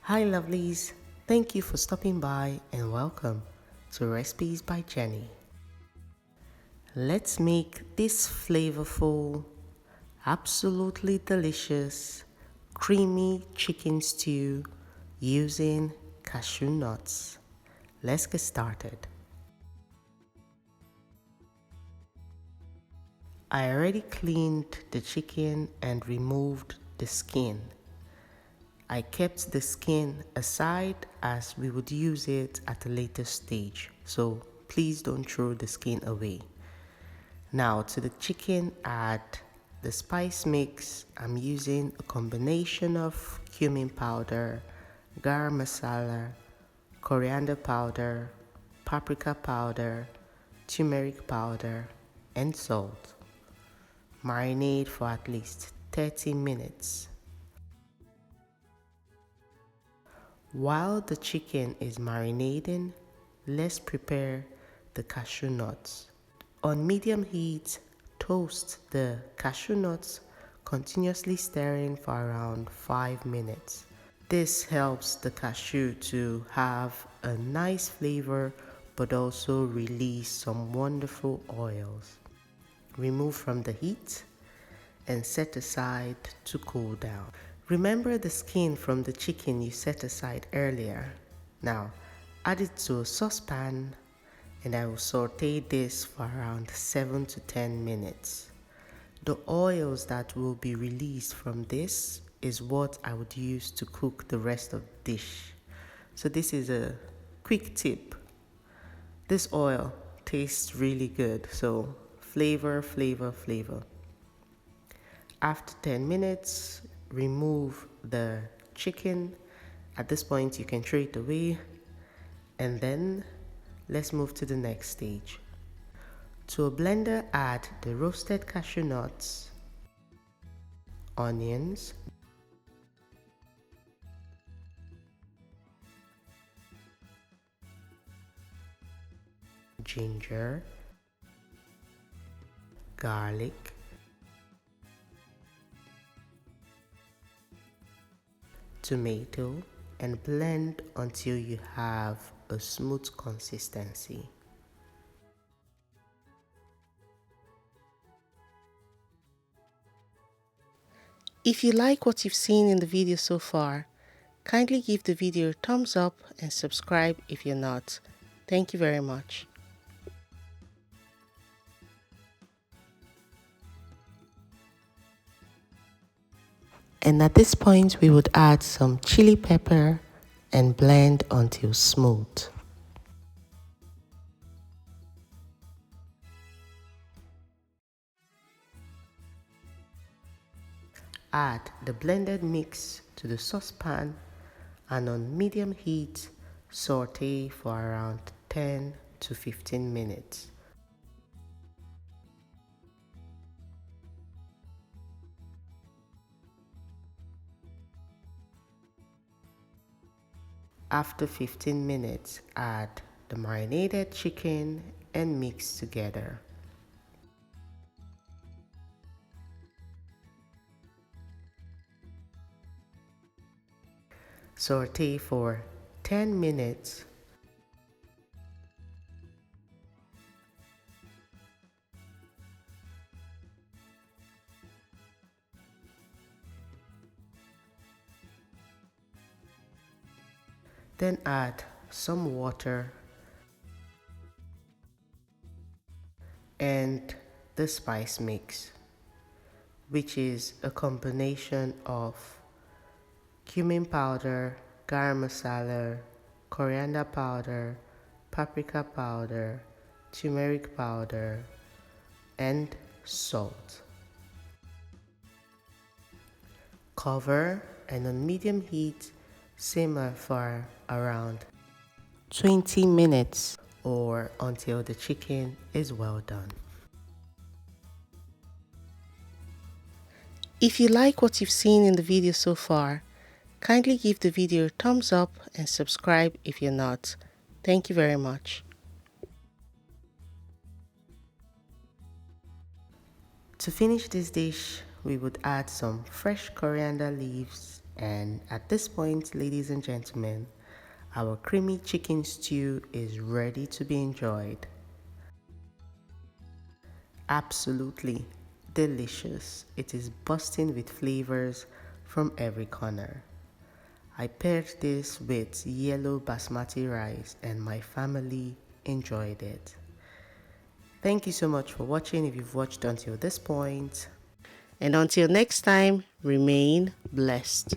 Hi lovelies, thank you for stopping by and welcome to Recipes by Jenny. Let's make this flavorful, absolutely delicious, creamy chicken stew using cashew nuts. Let's get started. I already cleaned the chicken and removed the skin. I kept the skin aside as we would use it at a later stage, so please don't throw the skin away. Now to the chicken, add the spice mix. I'm using a combination of cumin powder, garam masala, coriander powder, paprika powder, turmeric powder, and salt. Marinate for at least 30 minutes. While the chicken is marinating, let's prepare the cashew nuts. On medium heat, toast the cashew nuts, continuously stirring for around 5 minutes. This helps the cashew to have a nice flavor but also release some wonderful oils. Remove from the heat and set aside to cool down. Remember the skin from the chicken you set aside earlier. Now, add it to a saucepan and I will saute this for around 7 to 10 minutes. The oils that will be released from this is what I would use to cook the rest of the dish. So this is a quick tip. This oil tastes really good, so flavor. After 10 minutes, remove the chicken. At this point, you can throw it away. And then, let's move to the next stage. To a blender, add the roasted cashew nuts, onions, ginger, garlic, tomato, and blend until you have a smooth consistency. If you like what you've seen in the video so far, kindly give the video a thumbs up and subscribe if you're not. Thank you very much. And at this point, we would add some chili pepper and blend until smooth. Add the blended mix to the saucepan and on medium heat, saute for around 10 to 15 minutes. After 15 minutes, add the marinated chicken and mix together. Saute for 10 minutes. Then add some water and the spice mix, which is a combination of cumin powder, garam masala, coriander powder, paprika powder, turmeric powder, and salt. Cover and on medium heat, simmer for around 20 minutes or until the chicken is well done. If you like what you've seen in the video so far, kindly give the video a thumbs up and subscribe if you're not. Thank you very much. To finish this dish, we would add some fresh coriander leaves And at this point, ladies and gentlemen, our creamy chicken stew is ready to be enjoyed. Absolutely delicious. It is bursting with flavors from every corner. I paired this with yellow basmati rice and my family enjoyed it. Thank you so much for watching if you've watched until this point. And until next time, remain blessed.